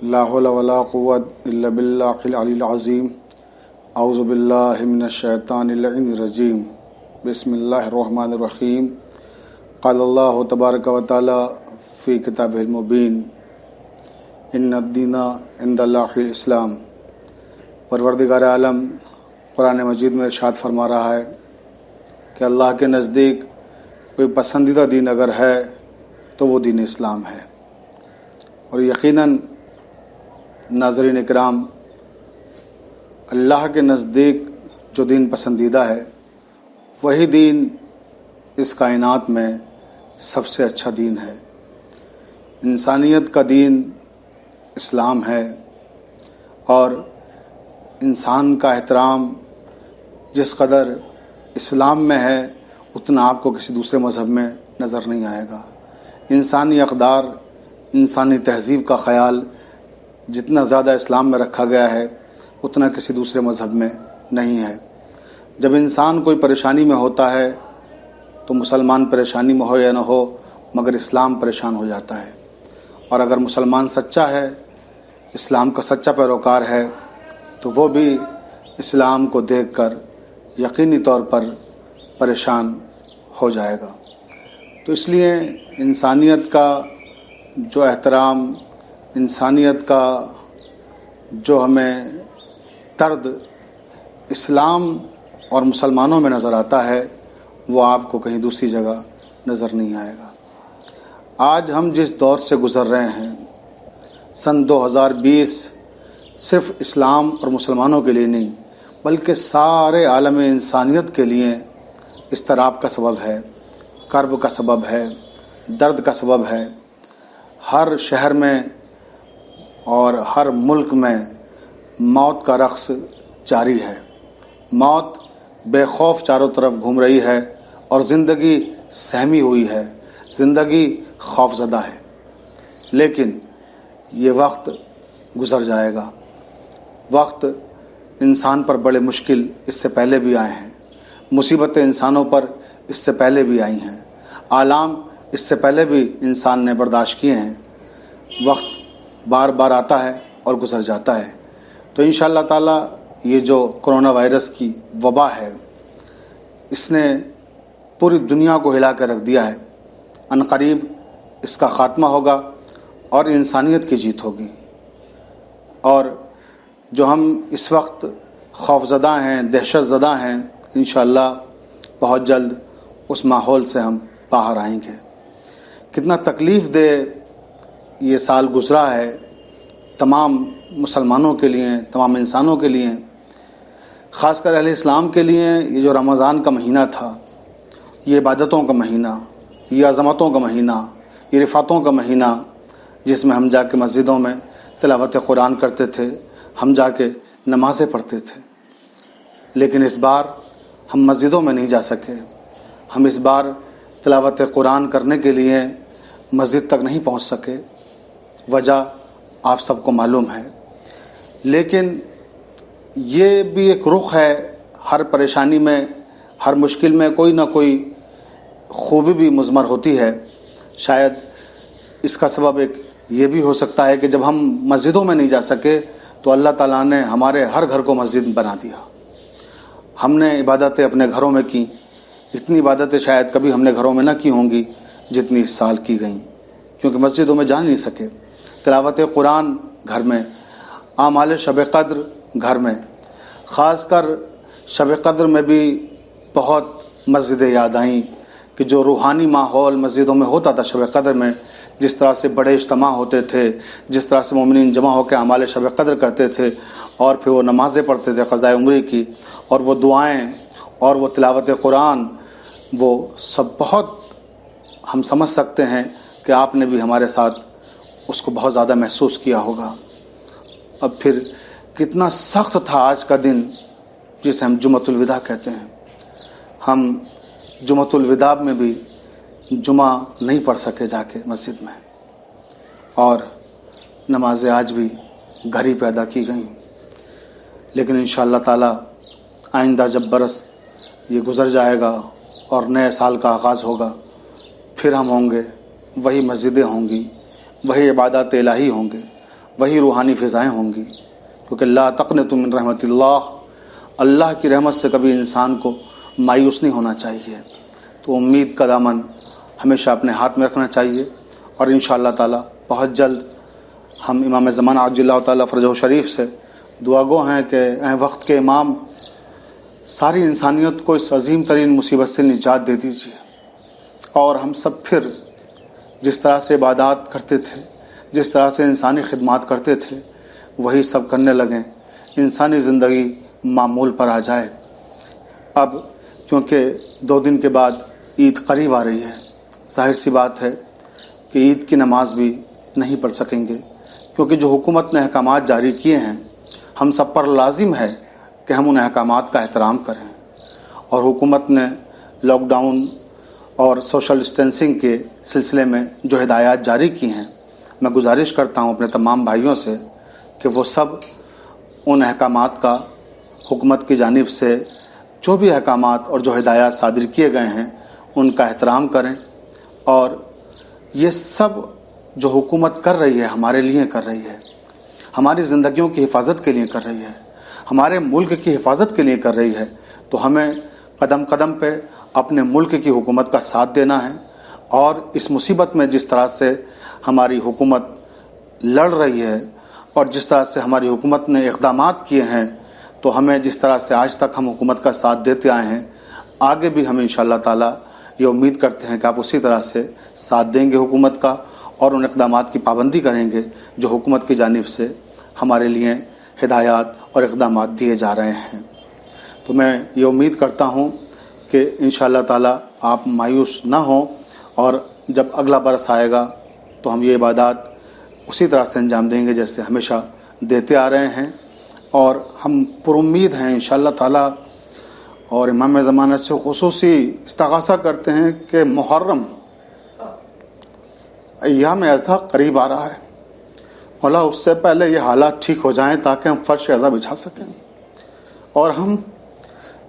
لا حول ولا قوة إلا بالله العلي العظيم. اعوذ باللہ من الشیطان اللعین الرجیم. بسم اللہ الرحمن الرحیم. قال اللہ تبارک و تعالی فی کتابہ المبین ان الدین عند اللہ الاسلام. پروردگار عالم قرآن مجید میں ارشاد فرما رہا ہے کہ اللہ کے نزدیک کوئی پسندیدہ دین اگر ہے تو وہ دین اسلام ہے. اور یقیناً ناظرین اکرام، اللہ کے نزدیک جو دین پسندیدہ ہے وہی دین اس کائنات میں سب سے اچھا دین ہے. انسانیت کا دین اسلام ہے، اور انسان کا احترام جس قدر اسلام میں ہے اتنا آپ کو کسی دوسرے مذہب میں نظر نہیں آئے گا. انسانی اقدار، انسانی تہذیب کا خیال جتنا زیادہ اسلام میں رکھا گیا ہے اتنا کسی دوسرے مذہب میں نہیں ہے. جب انسان کوئی پریشانی میں ہوتا ہے تو مسلمان پریشانی میں ہو یا نہ ہو مگر اسلام پریشان ہو جاتا ہے. اور اگر مسلمان سچا ہے، اسلام کا سچا پیروکار ہے، تو وہ بھی اسلام کو دیکھ کر یقینی طور پر پریشان ہو جائے گا. تو اس لیے انسانیت کا جو احترام، انسانیت کا جو ہمیں طرز اسلام اور مسلمانوں میں نظر آتا ہے وہ آپ کو کہیں دوسری جگہ نظر نہیں آئے گا. آج ہم جس دور سے گزر رہے ہیں، سن 2020 صرف اسلام اور مسلمانوں کے لیے نہیں بلکہ سارے عالم انسانیت کے لیے اضطراب کا سبب ہے، کرب کا سبب ہے، درد کا سبب ہے. ہر شہر میں اور ہر ملک میں موت کا رقص جاری ہے. موت بے خوف چاروں طرف گھوم رہی ہے اور زندگی سہمی ہوئی ہے، زندگی خوف زدہ ہے. لیکن یہ وقت گزر جائے گا. وقت انسان پر بڑے مشکل اس سے پہلے بھی آئے ہیں، مصیبتیں انسانوں پر اس سے پہلے بھی آئی ہیں، آلام اس سے پہلے بھی انسان نے برداشت کیے ہیں. وقت بار بار آتا ہے اور گزر جاتا ہے. تو انشاءاللہ تعالی یہ جو کرونا وائرس کی وبا ہے اس نے پوری دنیا کو ہلا کر رکھ دیا ہے. عنقریب اس کا خاتمہ ہوگا اور انسانیت کی جیت ہوگی. اور جو ہم اس وقت خوف زدہ ہیں، دہشت زدہ ہیں، انشاءاللہ بہت جلد اس ماحول سے ہم باہر آئیں گے. کتنا تکلیف دہ یہ سال گزرا ہے تمام مسلمانوں کے لیے، تمام انسانوں کے لیے، خاص کر اہل اسلام کے لیے. یہ جو رمضان کا مہینہ تھا، یہ عبادتوں کا مہینہ، یہ عظمتوں کا مہینہ، یہ رفعتوں کا مہینہ، جس میں ہم جا کے مسجدوں میں تلاوت قرآن کرتے تھے، ہم جا کے نمازیں پڑھتے تھے. لیکن اس بار ہم مسجدوں میں نہیں جا سکے. ہم اس بار تلاوت قرآن کرنے کے لیے مسجد تک نہیں پہنچ سکے. وجہ آپ سب کو معلوم ہے. لیکن یہ بھی ایک رخ ہے. ہر پریشانی میں، ہر مشکل میں کوئی نہ کوئی خوبی بھی مضمر ہوتی ہے. شاید اس کا سبب ایک یہ بھی ہو سکتا ہے کہ جب ہم مسجدوں میں نہیں جا سکے تو اللہ تعالیٰ نے ہمارے ہر گھر کو مسجد بنا دیا. ہم نے عبادتیں اپنے گھروں میں کی. اتنی عبادتیں شاید کبھی ہم نے گھروں میں نہ کی ہوں گی جتنی اس سال کی گئیں، کیونکہ مسجدوں میں جا نہیں سکے. تلاوت قرآن گھر میں، اعمال شب قدر گھر میں. خاص کر شب قدر میں بھی بہت مسجدیں یاد آئیں کہ جو روحانی ماحول مسجدوں میں ہوتا تھا شب قدر میں، جس طرح سے بڑے اجتماع ہوتے تھے، جس طرح سے مومنین جمع ہو کے اعمال شب قدر کرتے تھے اور پھر وہ نمازیں پڑھتے تھے قضاء عمرے کی، اور وہ دعائیں اور وہ تلاوت قرآن، وہ سب بہت ہم سمجھ سکتے ہیں کہ آپ نے بھی ہمارے ساتھ اس کو بہت زیادہ محسوس کیا ہوگا. اب پھر کتنا سخت تھا آج کا دن جسے ہم جمعۃ الوداع کہتے ہیں. ہم جمعۃ الوداع میں بھی جمعہ نہیں پڑھ سکے جا کے مسجد میں، اور نمازیں آج بھی گھر ہی پیدا کی گئیں. لیکن انشاءاللہ تعالی آئندہ جب برس یہ گزر جائے گا اور نئے سال کا آغاز ہوگا، پھر ہم ہوں گے، وہی مسجدیں ہوں گی، وہی عبادات الہی ہوں گے، वही रूहानी फ़िज़ाएँ होंगी, क्योंकि ला तक़नतु मिन रहमतिल्लाह, अल्लाह की रहमत से कभी इंसान को मायूस नहीं होना चाहिए। तो उम्मीद का दामन हमेशा अपने हाथ में रखना चाहिए और इंशाअल्लाह ताला बहुत जल्द हम इमाम ज़माना अज्जलल्लाहु ताला फ़रजहु शरीफ से दुआ गो हैं कि ऐ वक्त के इमाम सारी इंसानियत को इस अजीम तरीन मुसीबत से निजात दे दीजिए और हम सब फिर जिस तरह से इबादत करते थे, जिस तरह से इंसानी खिदमत करते थे, वही सब करने लगें, इंसानी ज़िंदगी मामूल पर आ जाए। अब क्योंकि 2 दिन के बाद ईद करीब आ रही है, ज़ाहिर सी बात है कि ईद की नमाज भी नहीं पढ़ सकेंगे, क्योंकि जो हुकूमत ने अहकामात जारी किए हैं हम सब पर लाजिम है कि हम उन अहकामात का एहतराम करें। और हुकूमत ने लॉकडाउन और सोशल डिस्टेंसिंग के सिलसिले में जो हिदायत जारी की हैं, मैं गुजारिश करता हूं अपने तमाम भाइयों से कि वो सब उन अहकामात का हुकूमत की जानिब से जो भी अहकामात और जो हिदायत सादिर किए गए हैं उनका एहतराम करें। और ये सब जो हुकूमत कर रही है हमारे लिए कर रही है, हमारी ज़िंदगियों की हिफाजत के लिए कर रही है, हमारे मुल्क की हिफाजत के लिए कर रही है। तो हमें कदम कदम पे अपने मुल्क की हुकूमत का साथ देना है और इस मुसीबत में जिस तरह से हमारी हुकूमत लड़ रही है और जिस तरह से हमारी हुकूमत ने इक़दामात किए हैं, तो हमें जिस तरह से आज तक हम हुकूमत का साथ देते आए हैं, आगे भी हम इंशाअल्लाह ताला ये उम्मीद करते हैं कि आप उसी तरह से साथ देंगे हुकूमत का और उन इक़दामात की पाबंदी करेंगे जो हुकूमत की जानिब से हमारे लिए हिदायत और इक़दामात दिए जा रहे हैं। तो मैं ये उम्मीद करता हूँ कि इंशाअल्लाह ताला आप मायूस ना हों और जब अगला बरस आएगा तो हम ये इबादत उसी तरह से अंजाम देंगे जैसे हमेशा देते आ रहे हैं। और हम पुरुम्मीद हैं इंशाअल्लाह ताला और इमाम ज़माना से ख़ुसूसी इस्तग़ासा करते हैं कि मुहर्रम अय्याम ऐसा करीब आ रहा है, मौला उससे पहले ये हालात ठीक हो जाएं ताकि हम फ़र्श अज़ा बिछा सकें और हम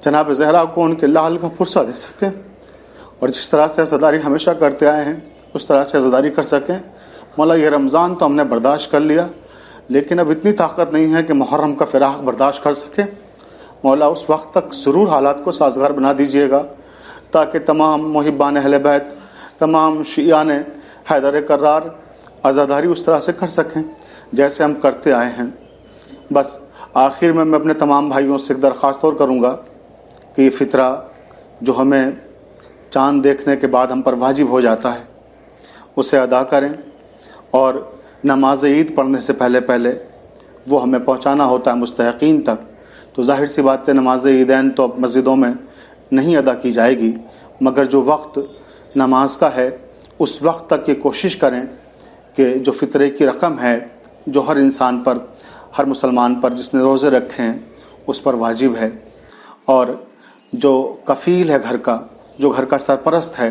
जनाब ज़हरा को उनके लाल का पुरसा दे सकें और जिस तरह से अज़ादारी हमेशा करते आए हैं उस तरह से अज़ादारी कर सकें। मौला ये रमज़ान तो हमने बर्दाश्त कर लिया, लेकिन अब इतनी ताकत नहीं है कि मुहर्रम का फ़िराक़ बर्दाश्त कर सकें। मौला उस वक्त तक ज़रूर हालात को साजगार बना दीजिएगा ताकि तमाम मुहिब्बान अहले बैत, तमाम शियान हैदर करार आज़ादारी उस तरह से कर सकें जैसे हम करते आए हैं। बस आखिर में मैं अपने तमाम भाइयों से एक दरख्वास्त और करूँगा कि ये फ़ितरा जो हमें चाँद देखने के बाद हम पर वाजिब हो जाता है उसे अदा करें और नमाज ईद पढ़ने से पहले पहले वो हमें पहुँचाना होता है मुस्तहक़ीन तक। तो ज़ाहिर सी बात है नमाज ईदैन तो अब मस्जिदों में नहीं अदा की जाएगी, मगर जो वक्त नमाज का है उस वक्त तक ये कोशिश करें कि जो फ़ितरे की रकम है जो हर इंसान पर, हर मुसलमान पर जिसने रोज़े रखे हैं उस पर वाजिब है, और जो कफ़ील है घर का, जो घर का सरपरस्त है,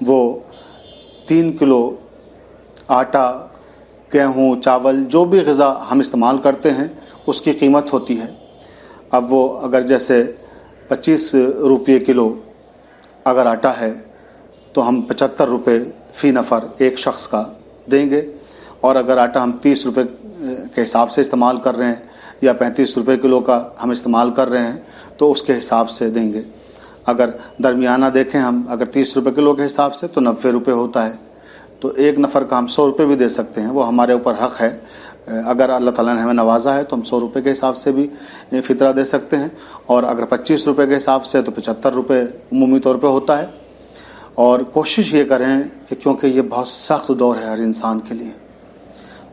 वो 3 किलो आटा, गेहूँ, चावल, जो भी ग़िज़ा हम इस्तेमाल करते हैं उसकी कीमत होती है। अब वो अगर जैसे 25 रुपये किलो अगर आटा है तो हम 75 रुपये फ़ी नफ़र एक शख्स का देंगे, और अगर आटा हम 30 रुपये के हिसाब से इस्तेमाल कर रहे हैं या 35 रुपये किलो का हम इस्तेमाल कर रहे हैं तो उसके हिसाब से देंगे। अगर दरमियाना देखें हम, अगर 30 रुपये किलो के हिसाब से तो 90 रुपये होता है, तो एक नफ़र का हम 100 रुपये भी दे सकते हैं, वो हमारे ऊपर हक़ है। अगर अल्लाह ताला ने हमें नवाजा है तो हम 100 रुपये के हिसाब से भी फ़ितरा दे सकते हैं, और अगर 25 रुपये के हिसाब से तो 75 रुपये उमूमी तौर पे होता है। और कोशिश ये करें कि क्योंकि ये बहुत सख्त दौर है हर इंसान के लिए,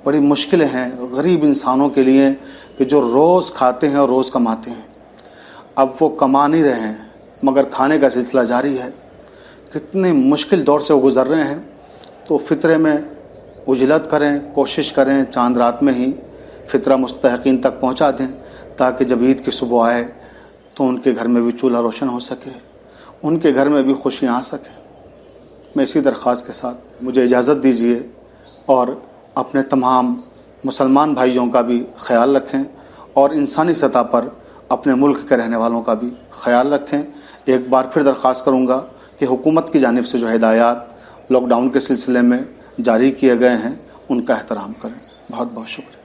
बड़ी मुश्किलें हैं गरीब इंसानों के लिए कि जो रोज़ खाते हैं और रोज़ कमाते हैं, अब वो कमा नहीं रहे हैं मगर खाने का सिलसिला जारी है। कितने मुश्किल दौर से वो गुज़र रहे हैं। तो फ़ितरे में उजलत करें, कोशिश करें चांद रात में ही फ़ितरा मुस्तहक़ीन तक पहुंचा दें ताकि जब ईद की सुबह आए तो उनके घर में भी चूल्हा रोशन हो सके, उनके घर में भी खुशियाँ आ सकें। मैं इसी दरख्वास्त के साथ मुझे इजाज़त दीजिए और अपने तमाम मुसलमान भाइयों का भी ख़याल रखें और इंसानी सतह पर अपने मुल्क के रहने वालों का भी ख़याल रखें। एक बार फिर दरख्वास्त करूँगा कि हुकूमत की जानिब से जो हिदायत लॉकडाउन के सिलसिले में जारी किए गए हैं उनका एहतराम करें। बहुत बहुत शुक्रिया।